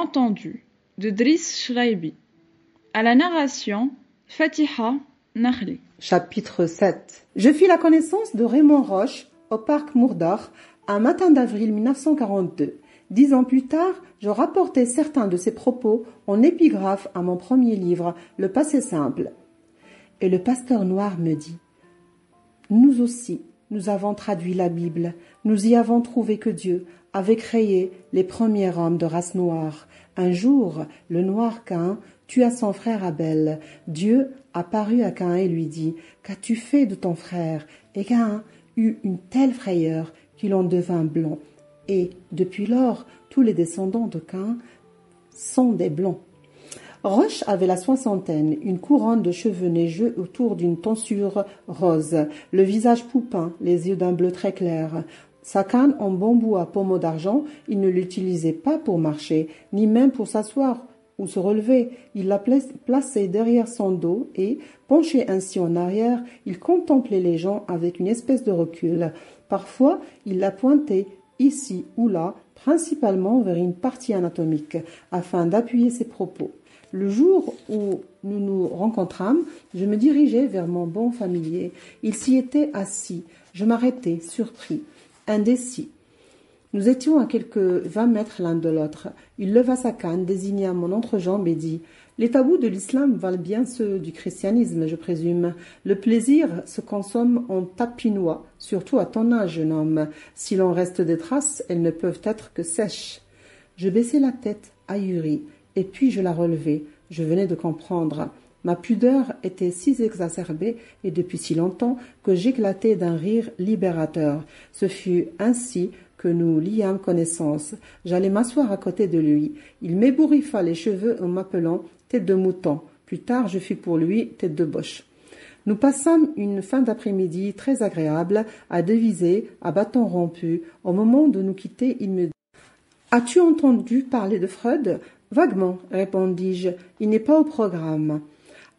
entendu de Driss Shraibi. À la narration, Fatiha Nakhli. Chapitre 7. Je fis la connaissance de Raymond Roche au parc Mourdar un matin d'avril 1942. 10 ans plus tard, je rapportais certains de ses propos en épigraphe à mon premier livre, Le passé simple. Et le pasteur noir me dit: nous aussi, nous avons traduit la Bible. Nous y avons trouvé que Dieu avait créé les premiers hommes de race noire. Un jour, le noir Caïn tua son frère Abel. Dieu apparut à Caïn et lui dit: qu'as-tu fait de ton frère? Et Caïn eut une telle frayeur qu'il en devint blanc. Et depuis lors, tous les descendants de Caïn sont des blancs. Roche avait la soixantaine, une couronne de cheveux neigeux autour d'une tonsure rose, le visage poupin, les yeux d'un bleu très clair. Sa canne en bambou à pommeau d'argent, il ne l'utilisait pas pour marcher, ni même pour s'asseoir ou se relever. Il la plaçait derrière son dos et, penché ainsi en arrière, il contemplait les gens avec une espèce de recul. Parfois, il la pointait ici ou là, principalement vers une partie anatomique, afin d'appuyer ses propos. Le jour où nous nous rencontrâmes, je me dirigeais vers mon bon familier. Il s'y était assis. Je m'arrêtai, surpris, indécis. Nous étions à quelques 20 mètres l'un de l'autre. Il leva sa canne, désigna mon entrejambe et dit: les tabous de l'islam valent bien ceux du christianisme, je présume. Le plaisir se consomme en tapinois, surtout à ton âge, jeune homme. S'il en reste des traces, elles ne peuvent être que sèches. Je baissai la tête, ahuri. Et puis je la relevai. Je venais de comprendre. Ma pudeur était si exacerbée et depuis si longtemps que j'éclatai d'un rire libérateur. Ce fut ainsi que nous liâmes connaissance. J'allais m'asseoir à côté de lui. Il m'ébouriffa les cheveux en m'appelant tête de mouton. Plus tard, je fus pour lui tête de boche. Nous passâmes une fin d'après-midi très agréable à deviser, à bâton rompu. Au moment de nous quitter, il me dit: as-tu entendu parler de Freud? Vaguement, répondis-je, il n'est pas au programme.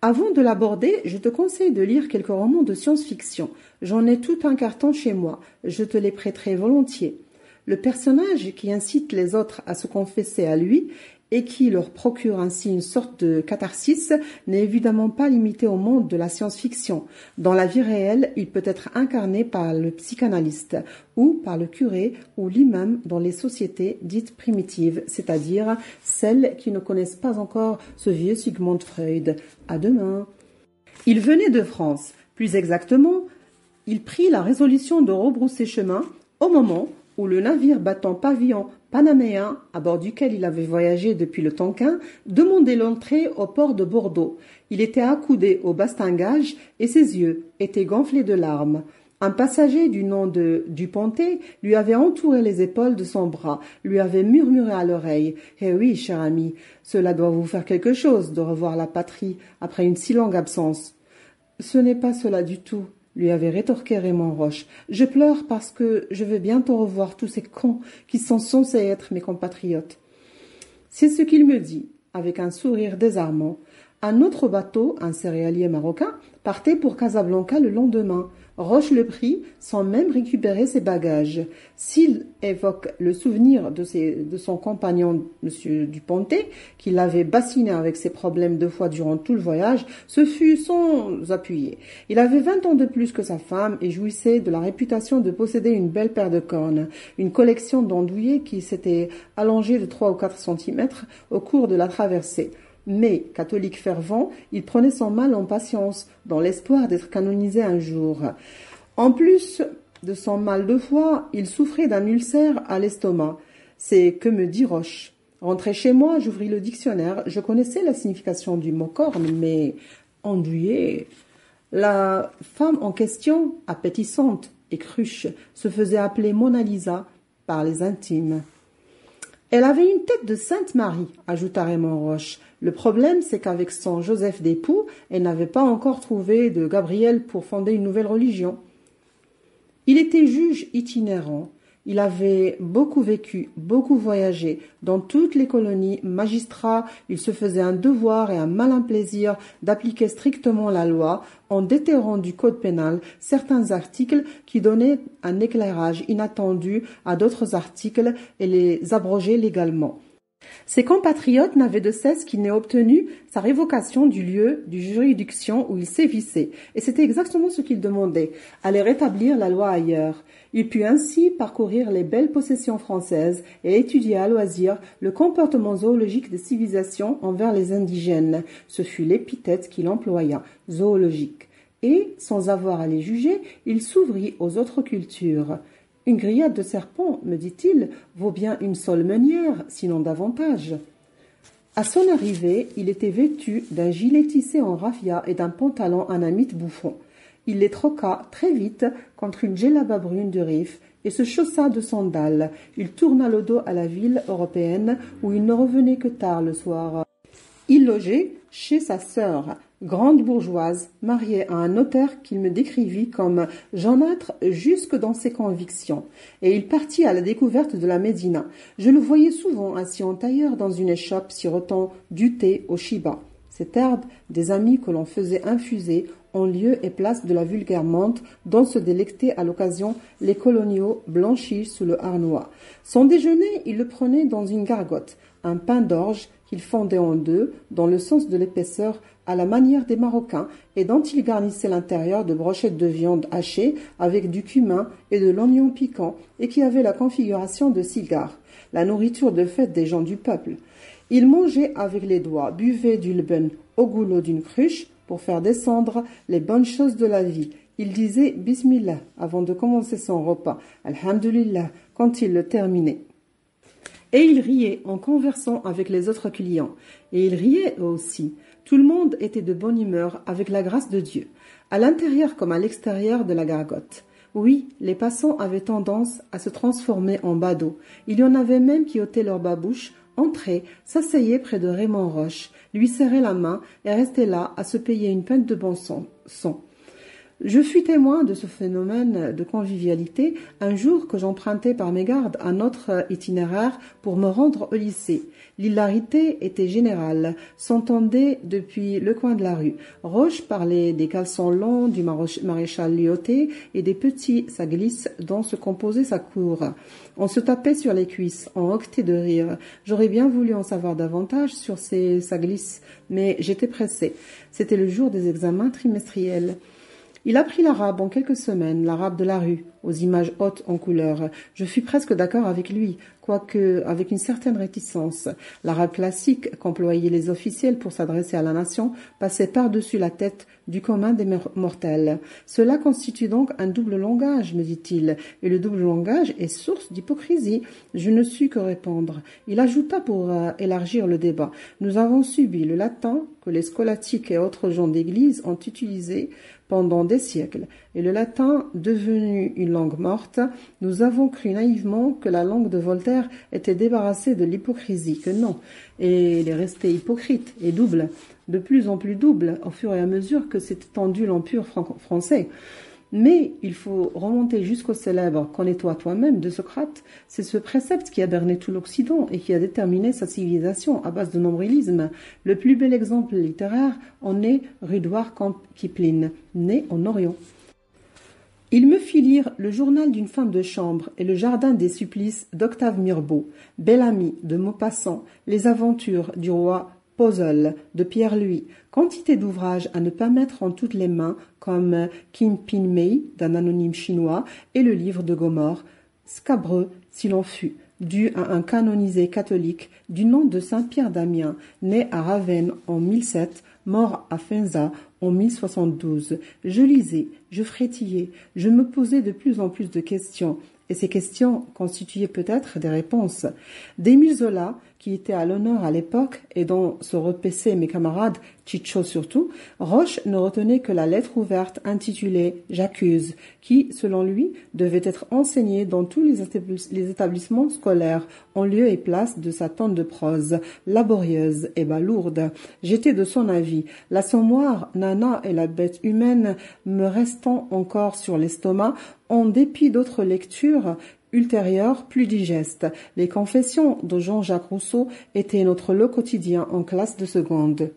Avant de l'aborder, je te conseille de lire quelques romans de science-fiction. J'en ai tout un carton chez moi, je te les prêterai volontiers. Le personnage qui incite les autres à se confesser à lui et qui leur procure ainsi une sorte de catharsis n'est évidemment pas limité au monde de la science-fiction. Dans la vie réelle, il peut être incarné par le psychanalyste ou par le curé ou l'imam dans les sociétés dites primitives, c'est-à-dire celles qui ne connaissent pas encore ce vieux Sigmund Freud. À demain. Il venait de France. Plus exactement, il prit la résolution de rebrousser chemin au moment où le navire battant pavillon panaméen, à bord duquel il avait voyagé depuis le Tonkin, demandait l'entrée au port de Bordeaux. Il était accoudé au bastingage et ses yeux étaient gonflés de larmes. Un passager du nom de Dupontet lui avait entouré les épaules de son bras, lui avait murmuré à l'oreille: « Eh oui, cher ami, cela doit vous faire quelque chose de revoir la patrie après une si longue absence. »« Ce n'est pas cela du tout, » lui avait rétorqué Raymond Roche. « Je pleure parce que je veux bientôt revoir tous ces cons qui sont censés être mes compatriotes. » C'est ce qu'il me dit, avec un sourire désarmant. Un autre bateau, un céréalier marocain, partait pour Casablanca le lendemain. Roche le prit sans même récupérer ses bagages. S'il évoque le souvenir de son compagnon, M. Dupontet, qui l'avait bassiné avec ses problèmes de foie durant tout le voyage, ce fut sans appuyer. Il avait 20 ans de plus que sa femme et jouissait de la réputation de posséder une belle paire de cornes, une collection d'andouillets qui s'était allongée de 3 ou 4 centimètres au cours de la traversée. Mais, catholique fervent, il prenait son mal en patience, dans l'espoir d'être canonisé un jour. En plus de son mal de foie, il souffrait d'un ulcère à l'estomac. C'est que me dit Roche. Rentré chez moi, j'ouvris le dictionnaire. Je connaissais la signification du mot corne, mais andouillé. La femme en question, appétissante et cruche, se faisait appeler Mona Lisa par les intimes. Elle avait une tête de Sainte Marie, ajouta Raymond Roche. Le problème, c'est qu'avec son Joseph d'époux, elle n'avait pas encore trouvé de Gabriel pour fonder une nouvelle religion. Il était juge itinérant. Il avait beaucoup vécu, beaucoup voyagé. Dans toutes les colonies, magistrat, il se faisait un devoir et un malin plaisir d'appliquer strictement la loi en déterrant du code pénal certains articles qui donnaient un éclairage inattendu à d'autres articles et les abrogeaient légalement. Ses compatriotes n'avaient de cesse qu'il n'ait obtenu sa révocation du lieu de juridiction où il sévissait, et c'était exactement ce qu'il demandait, aller rétablir la loi ailleurs. Il put ainsi parcourir les belles possessions françaises et étudier à loisir le comportement zoologique des civilisations envers les indigènes. Ce fut l'épithète qu'il employa, zoologique. Et, sans avoir à les juger, il s'ouvrit aux autres cultures. Une grillade de serpents, me dit-il, vaut bien une seule meunière, sinon davantage. À son arrivée, il était vêtu d'un gilet tissé en raffia et d'un pantalon anamite bouffon. Il les troqua très vite contre une djellaba brune de Rif et se chaussa de sandales. Il tourna le dos à la ville européenne où il ne revenait que tard le soir. Il logeait chez sa sœur, grande bourgeoise, mariée à un notaire qu'il me décrivit comme jaunâtre jusque dans ses convictions, et il partit à la découverte de la Médina. Je le voyais souvent assis en tailleur dans une échoppe sirotant du thé au shiba. Cette herbe, des amis que l'on faisait infuser en lieu et place de la vulgaire menthe dont se délectaient à l'occasion les coloniaux blanchis sous le harnois. Son déjeuner, il le prenait dans une gargote, un pain d'orge qu'il fondait en deux, dans le sens de l'épaisseur, à la manière des Marocains, et dont il garnissait l'intérieur de brochettes de viande hachée avec du cumin et de l'oignon piquant, et qui avait la configuration de cigares, la nourriture de fête des gens du peuple. Il mangeait avec les doigts, buvait du lben au goulot d'une cruche pour faire descendre les bonnes choses de la vie. Il disait « Bismillah » avant de commencer son repas, « Alhamdulillah » quand il le terminait. Et il riait en conversant avec les autres clients. Et il riait eux aussi. Tout le monde était de bonne humeur avec la grâce de Dieu, à l'intérieur comme à l'extérieur de la gargote. Oui, les passants avaient tendance à se transformer en badauds. Il y en avait même qui ôtaient leur babouche, entraient, s'asseyaient près de Raymond Roche, lui serraient la main et restaient là à se payer une pinte de bon sang. Je fus témoin de ce phénomène de convivialité un jour que j'empruntais par mégarde à notre itinéraire pour me rendre au lycée. L'hilarité était générale, s'entendait depuis le coin de la rue. Roche parlait des caleçons longs du maréchal Lyoté et des petits saglisses dont se composait sa cour. On se tapait sur les cuisses, on hoquetait de rire. J'aurais bien voulu en savoir davantage sur ces saglisses, mais j'étais pressée. C'était le jour des examens trimestriels. Il apprit l'arabe en quelques semaines, l'arabe de la rue, aux images hautes en couleur. Je fus presque d'accord avec lui, quoique avec une certaine réticence. L'arabe classique qu'employaient les officiels pour s'adresser à la nation passait par-dessus la tête du commun des mortels. Cela constitue donc un double langage, me dit-il, et le double langage est source d'hypocrisie. Je ne sus que répondre. Il ajouta pour élargir le débat. Nous avons subi le latin que les scolastiques et autres gens d'église ont utilisé pendant des siècles, et le latin devenu une langue morte, nous avons cru naïvement que la langue de Voltaire était débarrassée de l'hypocrisie, que non, et il est resté hypocrite et double, de plus en plus double au fur et à mesure que s'est étendu l'empire français. Mais il faut remonter jusqu'au célèbre « Connais-toi toi-même » de Socrate. C'est ce précepte qui a berné tout l'Occident et qui a déterminé sa civilisation à base de nombrilisme. Le plus bel exemple littéraire en est Rudyard Kipling, né en Orient. Il me fit lire Le journal d'une femme de chambre et Le jardin des supplices d'Octave Mirbeau, Bel-Ami de Maupassant, Les aventures du roi Puzzle de Pierre-Louis, quantité d'ouvrages à ne pas mettre en toutes les mains comme Kim Pin Mei d'un anonyme chinois et le livre de Gomorrhe, scabreux s'il en fut, dû à un canonisé catholique du nom de Saint-Pierre d'Amiens, né à Ravenne en 1007, mort à Faenza en 1072. Je lisais, je frétillais, je me posais de plus en plus de questions, et ces questions constituaient peut-être des réponses. d'Émile Zola, qui était à l'honneur à l'époque et dont se repaissaient mes camarades, Chicho surtout, Roche ne retenait que la lettre ouverte intitulée « J'accuse », qui, selon lui, devait être enseignée dans tous les établissements scolaires, en lieu et place de sa tonne de prose, laborieuse et balourde. J'étais de son avis. L'Assommoir, Nana et la bête humaine me restant encore sur l'estomac, en dépit d'autres lectures ultérieures plus digestes. Les confessions de Jean-Jacques Rousseau étaient notre lot quotidien en classe de seconde.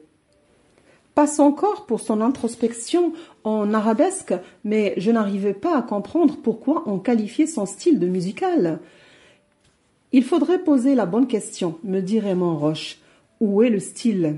Passe encore pour son introspection en arabesque, mais je n'arrivais pas à comprendre pourquoi on qualifiait son style de musical. Il faudrait poser la bonne question, me dit Raymond Roche. Où est le style?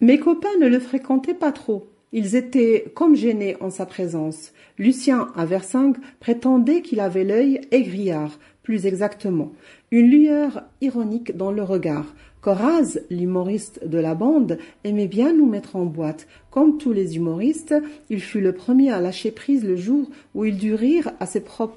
Mes copains ne le fréquentaient pas trop. Ils étaient comme gênés en sa présence. Lucien, à Versingue, prétendait qu'il avait l'œil aigriard, plus exactement, une lueur ironique dans le regard. Coraz, l'humoriste de la bande, aimait bien nous mettre en boîte. Comme tous les humoristes, il fut le premier à lâcher prise le jour où il dut rire à ses propres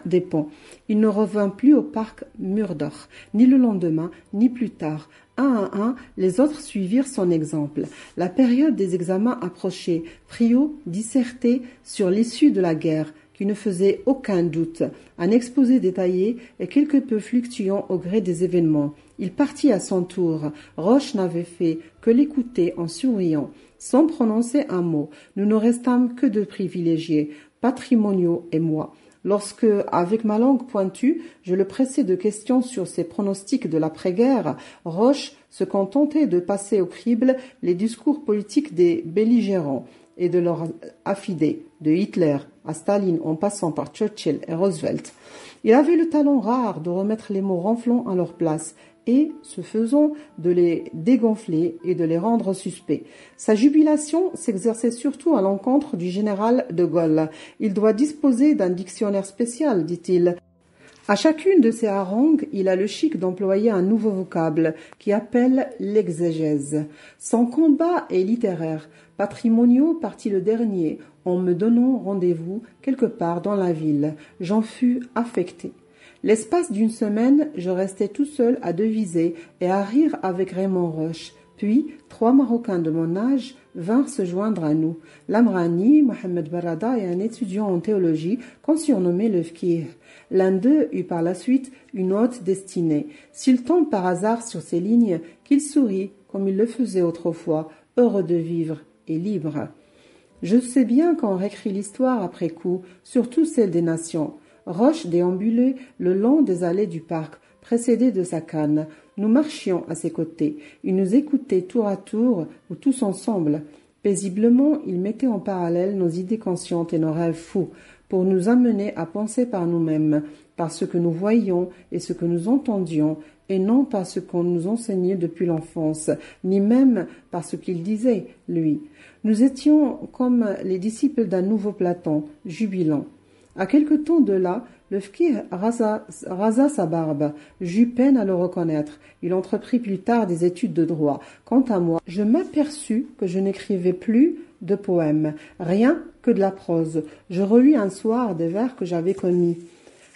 dépens. Il ne revint plus au parc Murdor, ni le lendemain, ni plus tard. Un à un, les autres suivirent son exemple. La période des examens approchait. Friot dissertait sur l'issue de la guerre, qui ne faisait aucun doute. Un exposé détaillé et quelque peu fluctuant au gré des événements. Il partit à son tour. Roche n'avait fait que l'écouter en souriant, sans prononcer un mot. Nous ne restâmes que deux privilégiés, Patrimoniaux et moi. Lorsque, avec ma langue pointue, je le pressais de questions sur ses pronostics de l'après-guerre, Roche se contentait de passer au crible les discours politiques des belligérants et de leur affidés, de Hitler à Staline en passant par Churchill et Roosevelt. Il avait le talent rare de remettre les mots ronflants à leur place et, ce faisant, de les dégonfler et de les rendre suspects. Sa jubilation s'exerçait surtout à l'encontre du général de Gaulle. Il doit disposer d'un dictionnaire spécial, dit-il. À chacune de ses harangues, il a le chic d'employer un nouveau vocable qui appelle l'exégèse. Son combat est littéraire. Patrimoniaux partit le dernier, en me donnant rendez-vous quelque part dans la ville. J'en fus affecté. L'espace d'une semaine, je restais tout seul à deviser et à rire avec Raymond Roche. Puis, 3 Marocains de mon âge vinrent se joindre à nous. Lamrani, Mohamed Barada et un étudiant en théologie qu'on surnommait le Fkih. L'un d'eux eut par la suite une haute destinée. S'il tombe par hasard sur ces lignes, qu'il sourit comme il le faisait autrefois, heureux de vivre et libre. Je sais bien qu'on réécrit l'histoire après coup, surtout celle des nations. Roche déambulait le long des allées du parc, précédé de sa canne. Nous marchions à ses côtés. Il nous écoutait tour à tour ou tous ensemble. Paisiblement, il mettait en parallèle nos idées conscientes et nos rêves fous, pour nous amener à penser par nous-mêmes, par ce que nous voyions et ce que nous entendions, et non par ce qu'on nous enseignait depuis l'enfance, ni même par ce qu'il disait, lui. Nous étions comme les disciples d'un nouveau Platon, jubilant. À quelque temps de là, le Fkih rasa sa barbe. J'eus peine à le reconnaître. Il entreprit plus tard des études de droit. Quant à moi, je m'aperçus que je n'écrivais plus de poèmes, rien que de la prose. Je relus un soir des vers que j'avais commis.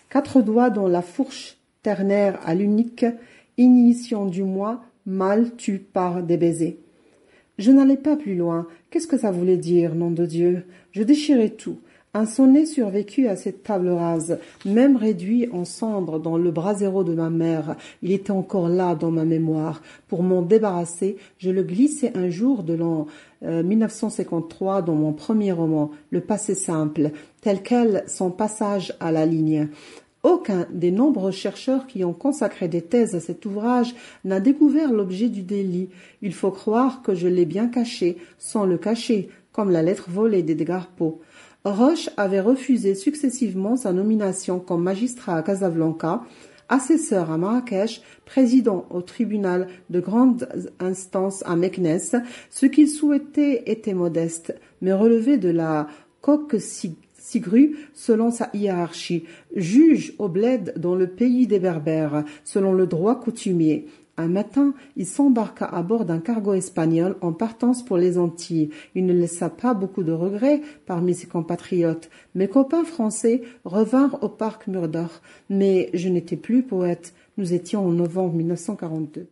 4 doigts dans la fourche, ternaire à l'unique, initiation du moi, mal tu par des baisers. Je n'allais pas plus loin. Qu'est-ce que ça voulait dire, nom de Dieu? Je déchirais tout. Un sonnet survécut à cette table rase, même réduit en cendres dans le brasero de ma mère. Il était encore là dans ma mémoire. Pour m'en débarrasser, je le glissai un jour de l'an 1953 dans mon premier roman, Le passé simple, tel quel son passage à la ligne. Aucun des nombreux chercheurs qui ont consacré des thèses à cet ouvrage n'a découvert l'objet du délit. Il faut croire que je l'ai bien caché, sans le cacher, comme la lettre volée d'Edgar Poe. Roche avait refusé successivement sa nomination comme magistrat à Casablanca, assesseur à Marrakech, président au tribunal de grande instance à Meknès. Ce qu'il souhaitait était modeste, mais relevé de la coque Sigru selon sa hiérarchie, juge au bled dans le pays des Berbères, selon le droit coutumier. Un matin, il s'embarqua à bord d'un cargo espagnol en partance pour les Antilles. Il ne laissa pas beaucoup de regrets parmi ses compatriotes. Mes copains français revinrent au parc Murdor, mais je n'étais plus poète. Nous étions en novembre 1942.